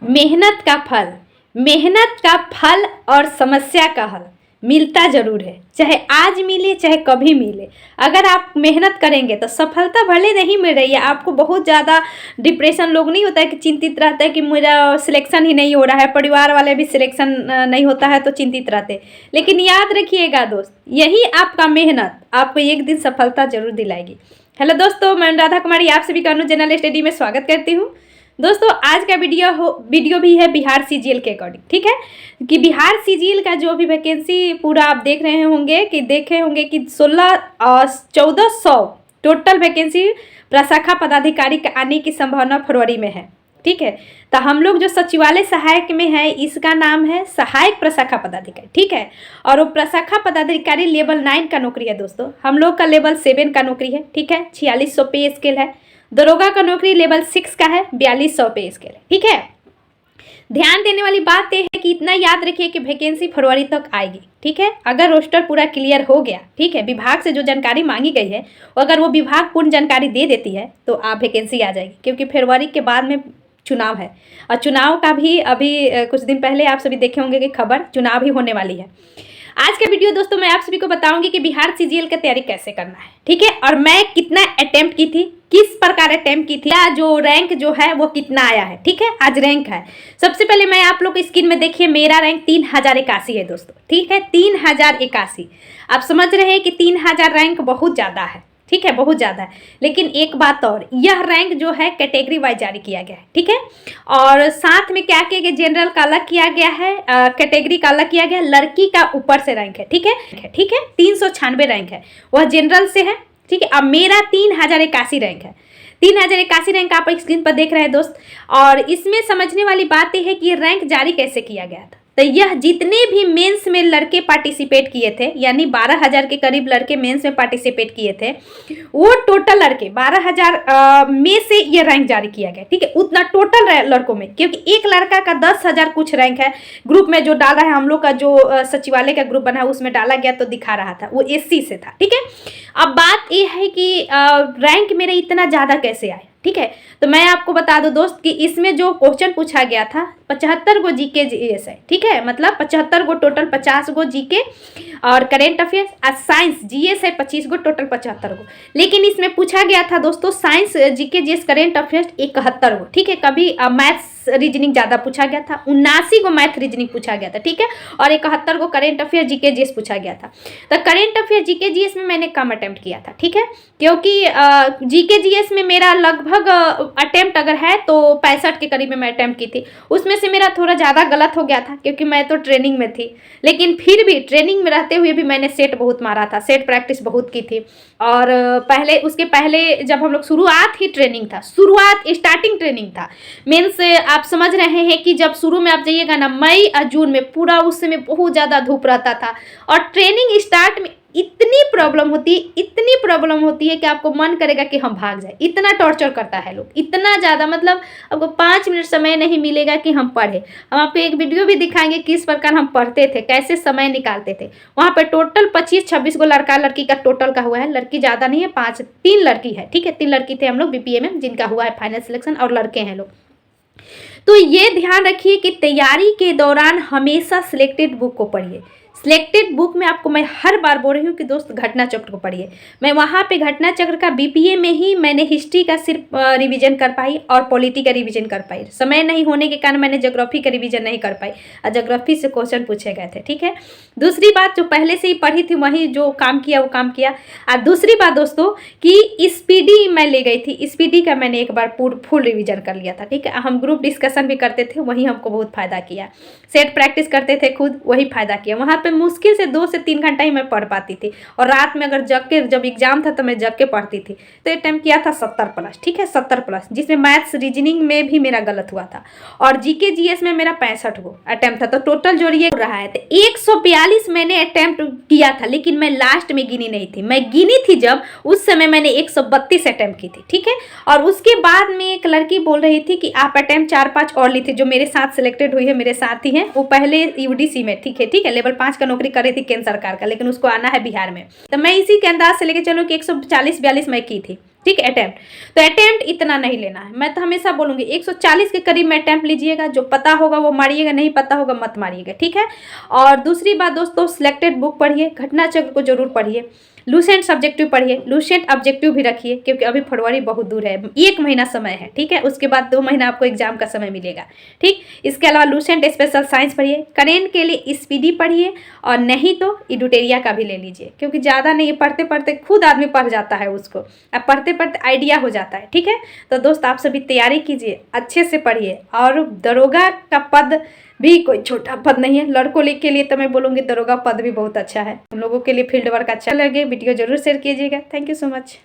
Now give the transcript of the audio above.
मेहनत का फल और समस्या का हल मिलता जरूर है, चाहे आज मिले चाहे कभी मिले। अगर आप मेहनत करेंगे तो सफलता भले नहीं मिल रही है आपको, बहुत ज़्यादा डिप्रेशन लोग नहीं होता है कि चिंतित रहता है कि मेरा सिलेक्शन ही नहीं हो रहा है, परिवार वाले भी सिलेक्शन नहीं होता है तो चिंतित रहते। लेकिन याद रखिएगा दोस्त, यही आपका मेहनत आपको एक दिन सफलता जरूर दिलाएगी। हेलो दोस्तों, मैं राधा कुमारी आप सभी का अनु जनरल स्टडी में स्वागत करती हूँ। दोस्तों आज का वीडियो भी है बिहार सीजीएल के अकॉर्डिंग, ठीक है, कि बिहार सीजीएल का जो भी वैकेंसी पूरा आप देखे होंगे कि 1400 टोटल वैकेंसी प्रशाखा पदाधिकारी के आने की संभावना फरवरी में है, ठीक है। तो हम लोग जो सचिवालय सहायक में है इसका नाम है सहायक प्रशाखा पदाधिकारी, ठीक है। और वो प्रशाखा पदाधिकारी लेवल 9 का नौकरी है दोस्तों, हम लोग का लेवल 7 का नौकरी है, ठीक है। 4600 पे स्केल है। दरोगा का नौकरी लेवल 6 का है, 4200 पे स्केल है, ठीक है। ध्यान देने वाली बात यह है कि इतना याद रखिए कि वैकेंसी फरवरी तक आएगी, ठीक है। अगर रोस्टर पूरा क्लियर हो गया, ठीक है, विभाग से जो जानकारी मांगी गई है अगर वो विभाग पूर्ण जानकारी दे देती है तो आप वैकेंसी आ जाएगी, क्योंकि फरवरी के बाद में चुनाव है। और चुनाव का भी अभी कुछ दिन पहले आप सभी देखे होंगे कि खबर चुनाव ही होने वाली है। आज का वीडियो दोस्तों मैं आप सभी को बताऊंगी कि बिहार सीजीएल की तैयारी कैसे करना है, ठीक है। और मैं कितना अटेम्प्ट की थी, किस प्रकार अटेम्प्ट की थी, जो रैंक जो है वो कितना आया है, ठीक है। आज रैंक है। सबसे पहले मैं आप लोग स्क्रीन में देखिए, मेरा रैंक 3081 है दोस्तों, ठीक है, 3081। आप समझ रहे हैं कि 3000 रैंक बहुत ज़्यादा है, ठीक है, बहुत ज़्यादा है। लेकिन एक बात और, यह रैंक जो है कैटेगरी वाइज जारी किया गया है, ठीक है। और साथ में क्या किया गया, जनरल का अलग किया गया है, कैटेगरी का अलग किया गया है, लड़की का ऊपर से रैंक है, ठीक है, ठीक है। 396 रैंक है, वह जनरल से है, ठीक है। अब मेरा 3081 रैंक है, 3081 रैंक आप स्क्रीन पर देख रहे हैं दोस्त। और इसमें समझने वाली बात यह है कि ये रैंक जारी कैसे किया गया था। तो यह जितने भी मेंस में लड़के पार्टिसिपेट किए थे, यानी 12000 के करीब लड़के मेंस में पार्टिसिपेट किए थे, वो टोटल लड़के 12000 में से ये रैंक जारी किया गया, ठीक है। उतना टोटल लड़कों में, क्योंकि एक लड़का का 10,000 कुछ रैंक है। ग्रुप में जो डाला है हम लोग का जो सचिवालय का ग्रुप बना है उसमें डाला गया तो दिखा रहा था वो SC से था, ठीक है। अब बात यह है कि रैंक मेरे इतना ज़्यादा कैसे आए, ठीक है। तो मैं आपको बता दूं दोस्त कि इसमें जो क्वेश्चन पूछा गया था 75 गो जीके जीएस है, ठीक है, मतलब 75 गो टोटल, 50 गो जीके और करेंट अफेयर्स। और साइंस जीएस है 25 गो टोटल, 75 गो। लेकिन इसमें पूछा गया था दोस्तों science GK GS current affairs 71 गो, ठीक है। कभी मैथ्स रीजनिंग ज़्यादा पूछा गया था, 79 गो मैथ रीजनिंग पूछा गया था, ठीक है। और 71 गो करेंट अफेयर जीके जीएस पूछा गया था। तो करेंट अफेयर जीके जीएस में मैंने कम अटेम्प्ट किया था, ठीक है, क्योंकि जीके जीएस में मेरा लगभग अटेम्प्ट अगर है तो 65 के करीब में मैं अटेम्प्ट की थी। उसमें से मेरा थोड़ा ज़्यादा गलत हो गया था क्योंकि मैं तो ट्रेनिंग में थी, लेकिन फिर भी ट्रेनिंग में रहते हुए भी मैंने सेट बहुत मारा था, सेट प्रैक्टिस बहुत की थी। और उसके पहले जब हम लोग शुरुआत ही ट्रेनिंग था, स्टार्टिंग ट्रेनिंग था मीन्स, आप समझ रहे हैं कि जब शुरू में आप जाइएगा ना मई और जून में, पूरा उस समय बहुत ज़्यादा धूप रहता था। और ट्रेनिंग स्टार्ट में इतनी प्रॉब्लम होती है कि आपको मन करेगा कि हम भाग जाए, इतना टॉर्चर करता है लोग, इतना ज़्यादा, मतलब आपको 5 मिनट समय नहीं मिलेगा कि हम पढ़े। हम आपको एक वीडियो भी दिखाएंगे किस प्रकार हम पढ़ते थे, कैसे समय निकालते थे। वहाँ पे टोटल 25-26 गो लड़का लड़की का टोटल का हुआ है, लड़की ज़्यादा नहीं है, 3 लड़की है, ठीक है, 3 लड़की थे हम लोग BPA में जिनका हुआ है फाइनल सिलेक्शन, और लड़के हैं लोग। तो ये ध्यान रखिए कि तैयारी के दौरान हमेशा सिलेक्टेड बुक को पढ़िए। सिलेक्टेड बुक में आपको मैं हर बार बोल रही हूँ कि दोस्त घटना चक्र को पढ़िए। मैं वहाँ पे घटना चक्र का BPA में ही मैंने हिस्ट्री का सिर्फ रिवीजन कर पाई और पॉलिटी का रिवीजन कर पाई। समय नहीं होने के कारण मैंने ज्योग्राफी का रिवीजन नहीं कर पाई, और ज्योग्राफी से क्वेश्चन पूछे गए थे, ठीक है। दूसरी बात, जो पहले से ही पढ़ी थी वही जो काम किया वो काम किया। और दूसरी बात दोस्तों कि स्पीडी मैं ले गई थी, स्पीडी का मैंने एक बार फुल रिवीजन कर लिया था, ठीक है। हम ग्रुप डिस्कशन भी करते थे, वही हमको बहुत फ़ायदा किया। सेट प्रैक्टिस करते थे खुद, वही फ़ायदा किया। वहाँ मुश्किल से 2 से 3 घंटा ही मैं पढ़ पाती थी, और रात में अगर जग के, जब एग्जाम था तो मैं जग के पढ़ती थी। तो अटेम्प्ट किया था 70+, ठीक है, 70+, जिसमें मैथ्स रीजनिंग में भी मेरा गलत हुआ था, और जीके जीएस में मेरा 65 गो अटेम्प्ट था। तो टोटल जो ये रहा है तो 142 मैंने अटेम्प्ट किया था, लेकिन मैं लास्ट में गिनी नहीं थी। मैं गिनी थी जब उस समय मैंने 132 अटेम्प्ट की थी, ठीक है। और उसके बाद में एक लड़की बोल रही थी कि आप अटेम्प्ट 4-5 और ली थी, जो मेरे साथ सिलेक्टेड हुई है, मेरे साथ ही है, वो पहले UDC में, ठीक है, लेवल 5 का नौकरी कर रही थी केंद्र सरकार का, लेकिन उसको आना है बिहार में। तो मैं इसी के अंदाज से लेके चलो कि 140-42 मैं की थी, ठीक है, अटेम्प्ट। तो अटेम्प्ट इतना नहीं लेना है, मैं तो हमेशा बोलूँगी 140 के करीब में अटेम्प्ट लीजिएगा, जो पता होगा वो मारिएगा, नहीं पता होगा मत मारिएगा, ठीक है। और दूसरी बात दोस्तों, सिलेक्टेड बुक पढ़िए, घटना चक्र को जरूर पढ़िए, लूसेंट सब्जेक्टिव पढ़िए, लूसेंट ऑब्जेक्टिव भी रखिए, क्योंकि अभी फरवरी बहुत दूर है, 1 महीना समय है, ठीक है। उसके बाद 2 महीना आपको एग्जाम का समय मिलेगा, ठीक। इसके अलावा लूसेंट स्पेशल साइंस पढ़िए, करेंट के लिए स्पीडी पढ़िए, और नहीं तो इडुटेरिया का भी ले लीजिए, क्योंकि ज़्यादा नहीं, पढ़ते पढ़ते खुद आदमी पढ़ जाता है उसको, अब पढ़ते पढ़ते आइडिया हो जाता है, ठीक है। तो दोस्त आप सभी तैयारी कीजिए, अच्छे से पढ़िए, और दरोगा का पद भी कोई छोटा पद नहीं है, लड़कों के लिए तो मैं बोलूँगी दरोगा पद भी बहुत अच्छा है, उन लोगों के लिए फील्ड वर्क अच्छा लगे, वीडियो जरूर शेयर कीजिएगा। Thank you so much.